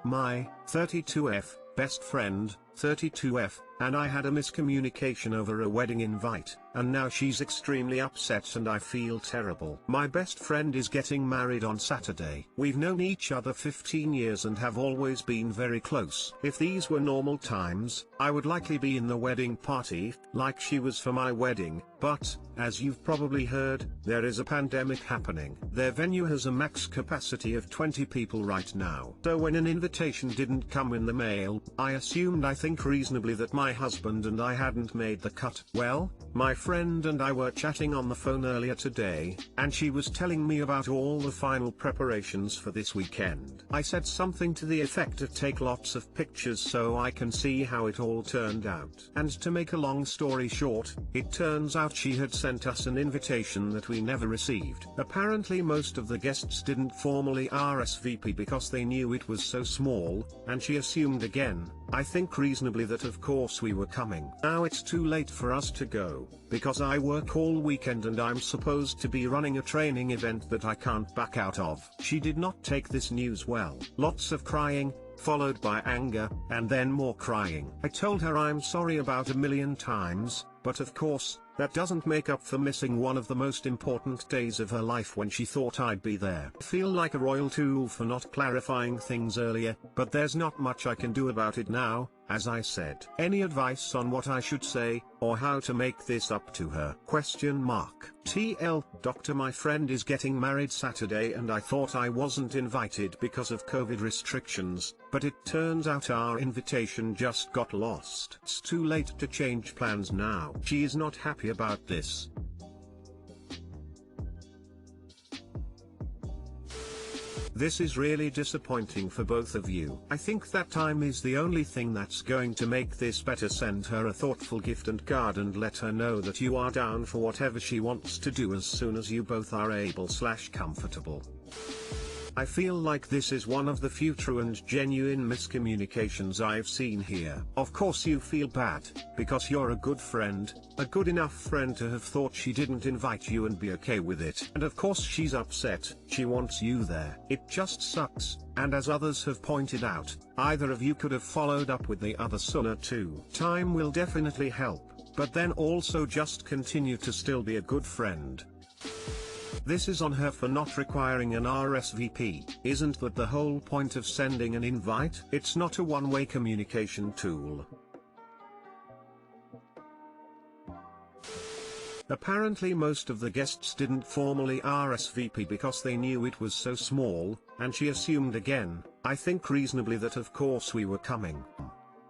My 32F best friend, 32F, and I had a miscommunication over a wedding invite, and now she's extremely upset and I feel terrible. My best friend is getting married on Saturday. We've known each other 15 years and have always been very close. If these were normal times, I would likely be in the wedding party, like she was for my wedding, but, as you've probably heard, there is a pandemic happening. Their venue has a max capacity of 20 people right now. So when an invitation didn't come in the mail, I think reasonably that my husband and I hadn't made the cut. Well, my friend and I were chatting on the phone earlier today, and she was telling me about all the final preparations for this weekend. I said something to the effect of take lots of pictures so I can see how it all turned out. And to make a long story short, it turns out she had sent us an invitation that we never received. Apparently most of the guests didn't formally RSVP because they knew it was so small, and she assumed again, I think reasonably, that of course we were coming. Now it's too late for us to go, because I work all weekend and I'm supposed to be running a training event that I can't back out of. She did not take this news well. Lots of crying, followed by anger, and then more crying. I told her I'm sorry about a million times, but of course, that doesn't make up for missing one of the most important days of her life when she thought I'd be there. I feel like a royal tool for not clarifying things earlier, but there's not much I can do about it now, as I said. Any advice on what I should say, or how to make this up to her? TL. Doctor, my friend is getting married Saturday and I thought I wasn't invited because of COVID restrictions, but it turns out our invitation just got lost. It's too late to change plans now. She is not happy about this. This is really disappointing for both of you. I think that time is the only thing that's going to make this better. Send her a thoughtful gift and card and let her know that you are down for whatever she wants to do as soon as you both are able/comfortable. I feel like this is one of the few true and genuine miscommunications I've seen here. Of course you feel bad, because you're a good friend, a good enough friend to have thought she didn't invite you and be okay with it. And of course she's upset, she wants you there. It just sucks, and as others have pointed out, either of you could have followed up with the other sooner too. Time will definitely help, but then also just continue to still be a good friend. This is on her for not requiring an RSVP. Isn't that the whole point of sending an invite? It's not a one-way communication tool. Apparently most of the guests didn't formally RSVP because they knew it was so small, and she assumed again, I think reasonably, that of course we were coming.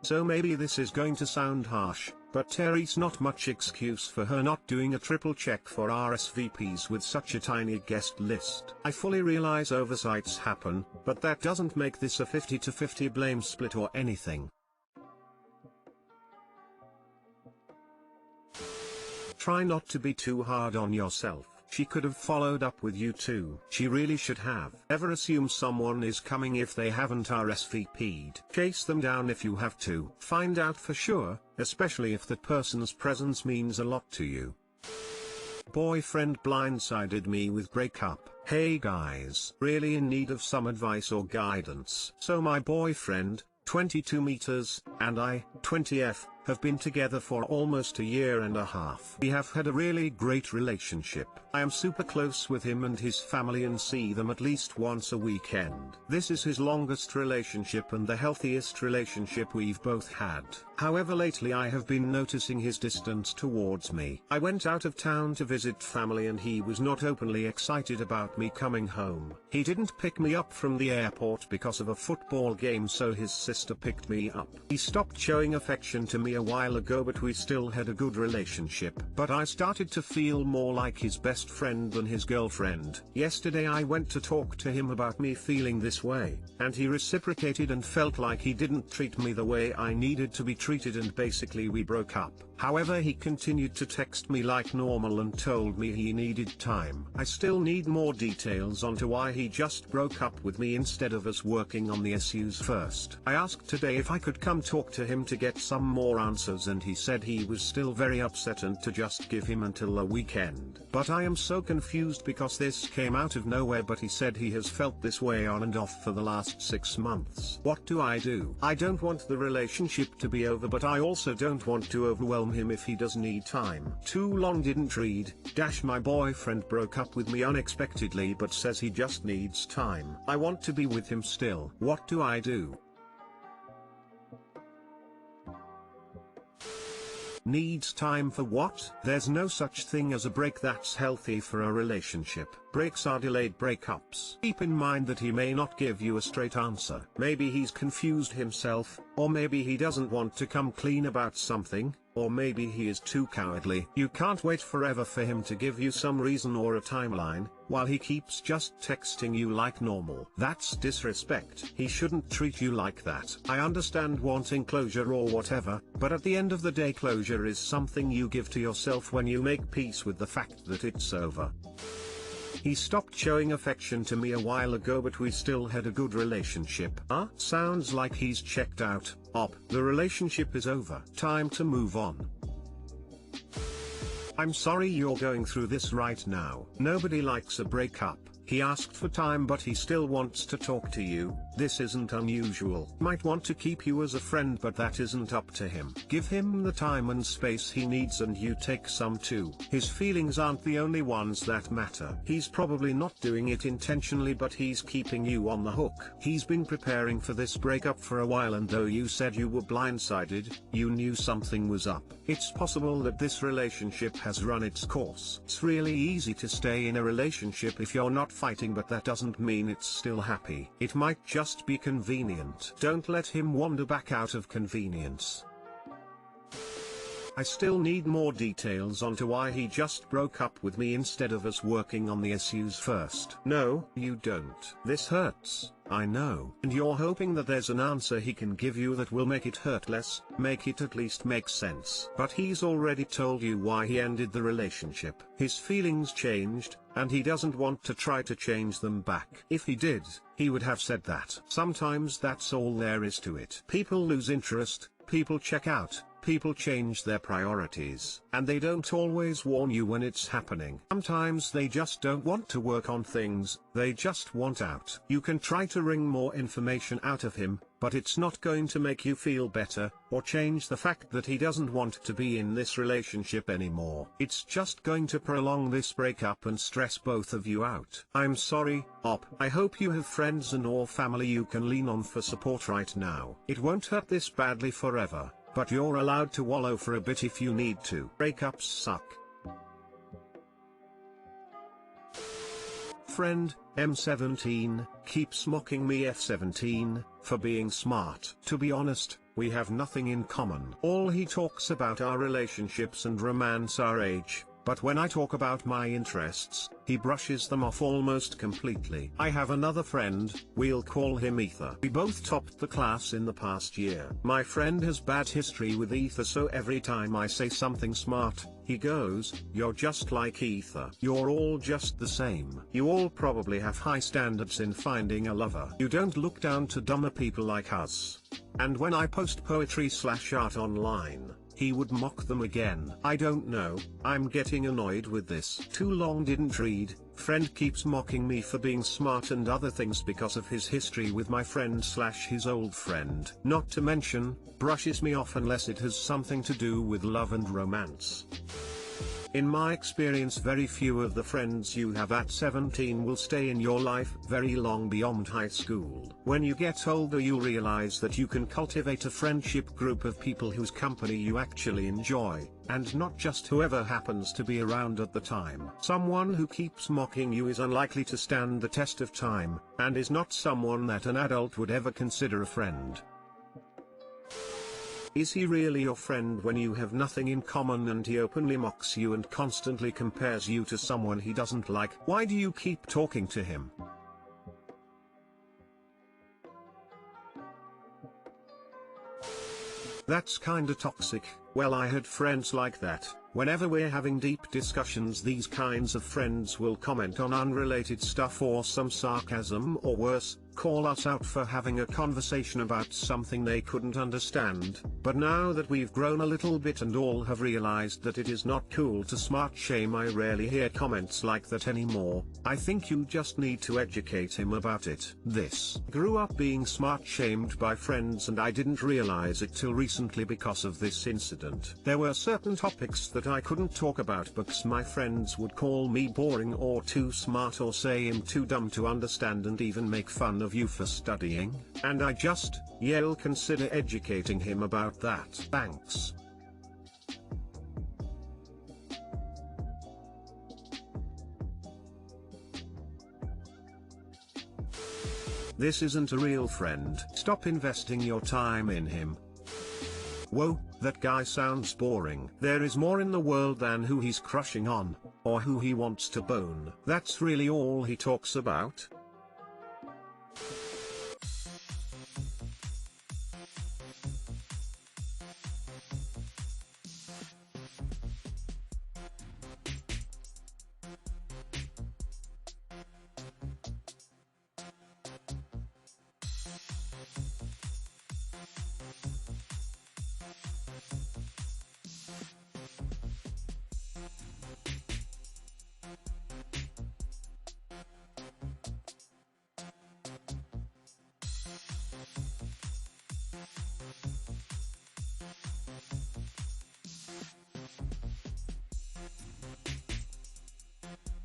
So maybe this is going to sound harsh, but Terry's not much excuse for her not doing a triple check for RSVPs with such a tiny guest list. I fully realize oversights happen, but that doesn't make this a 50-50 blame split or anything. Try not to be too hard on yourself. She could have followed up with you too. She really should have. Never assume someone is coming if they haven't RSVP'd. Chase them down if you have to. Find out for sure, especially if that person's presence means a lot to you. Boyfriend blindsided me with breakup. Hey guys, really in need of some advice or guidance. So my boyfriend, 22 meters, and I, 20F, have been together for almost a year and a half. We have had a really great relationship. I am super close with him and his family and see them at least once a weekend. This is his longest relationship and the healthiest relationship we've both had. However, lately I have been noticing his distance towards me. I went out of town to visit family and he was not openly excited about me coming home. He didn't pick me up from the airport because of a football game, so his sister picked me up. He stopped showing affection to me a while ago, but we still had a good relationship. But I started to feel more like his best friend than his girlfriend. Yesterday I went to talk to him about me feeling this way, and he reciprocated and felt like he didn't treat me the way I needed to be treated, and basically we broke up. However, he continued to text me like normal and told me he needed time. I still need more details onto why he just broke up with me instead of us working on the issues first. I asked today if I could come talk to him to get some more answers and he said he was still very upset and to just give him until the weekend. But I am so confused because this came out of nowhere, but he said he has felt this way on and off for the last 6 months. What do I do? I don't want the relationship to be over, but I also don't want to overwhelm him if he does need time. Too long didn't read. My boyfriend broke up with me unexpectedly but says he just needs time. I want to be with him still. What do I do? Needs time for what? There's no such thing as a break that's healthy for a relationship. Breaks are delayed breakups. Keep in mind that he may not give you a straight answer. Maybe he's confused himself, or maybe he doesn't want to come clean about something, or maybe he is too cowardly. You can't wait forever for him to give you some reason or a timeline, while he keeps just texting you like normal. That's disrespect. He shouldn't treat you like that. I understand wanting closure or whatever, but at the end of the day closure is something you give to yourself when you make peace with the fact that it's over. He stopped showing affection to me a while ago, but we still had a good relationship. Sounds like he's checked out. The relationship is over. Time to move on. I'm sorry you're going through this right now. Nobody likes a breakup. He asked for time but he still wants to talk to you. This isn't unusual. Might want to keep you as a friend, but that isn't up to him. Give him the time and space he needs and you take some too. His feelings aren't the only ones that matter. He's probably not doing it intentionally, but he's keeping you on the hook. He's been preparing for this breakup for a while, and though you said you were blindsided, you knew something was up. It's possible that this relationship has run its course. It's really easy to stay in a relationship if you're not fighting, but that doesn't mean it's still happy. It might just be convenient. Don't let him wander back out of convenience. I still need more details onto why he just broke up with me instead of us working on the issues first. No, you don't. This hurts, I know. And you're hoping that there's an answer he can give you that will make it hurt less, make it at least make sense. But he's already told you why he ended the relationship. His feelings changed, and he doesn't want to try to change them back. If he did, he would have said that. Sometimes that's all there is to it. People lose interest, people check out. People change their priorities, and they don't always warn you when it's happening. Sometimes they just don't want to work on things, they just want out. You can try to wring more information out of him, but it's not going to make you feel better, or change the fact that he doesn't want to be in this relationship anymore. It's just going to prolong this breakup and stress both of you out. I'm sorry, I hope you have friends and or family you can lean on for support right now. It won't hurt this badly forever, but you're allowed to wallow for a bit if you need to. Breakups suck. Friend, M17, keeps mocking me F17, for being smart. To be honest, we have nothing in common. All he talks about are relationships and romance our age, but when I talk about my interests, he brushes them off almost completely. I have another friend, we'll call him Ether. We both topped the class in the past year. My friend has bad history with Ether, so every time I say something smart, he goes, "You're just like Ether. You're all just the same. You all probably have high standards in finding a lover. You don't look down to dumber people like us." And when I post poetry/art online, he would mock them again. I don't know, I'm getting annoyed with this. Too long didn't read. Friend keeps mocking me for being smart and other things because of his history with my friend/his old friend. Not to mention, brushes me off unless it has something to do with love and romance. In my experience, very few of the friends you have at 17 will stay in your life very long beyond high school. When you get older, you'll realize that you can cultivate a friendship group of people whose company you actually enjoy, and not just whoever happens to be around at the time. Someone who keeps mocking you is unlikely to stand the test of time, and is not someone that an adult would ever consider a friend. Is he really your friend when you have nothing in common and he openly mocks you and constantly compares you to someone he doesn't like? Why do you keep talking to him? That's kinda toxic. Well, I had friends like that. Whenever we're having deep discussions, these kinds of friends will comment on unrelated stuff or some sarcasm, or worse, call us out for having a conversation about something they couldn't understand, but now that we've grown a little bit and all have realized that it is not cool to smart shame, I rarely hear comments like that anymore. I think you just need to educate him about it. This grew up being smart shamed by friends and I didn't realize it till recently because of this incident. There were certain topics that I couldn't talk about because my friends would call me boring or too smart or say I'm too dumb to understand and even make fun of you for studying, and I just yell, consider educating him about that. Thanks. This isn't a real friend. Stop investing your time in him. Whoa, that guy sounds boring. There is more in the world than who he's crushing on, or who he wants to bone. That's really all he talks about?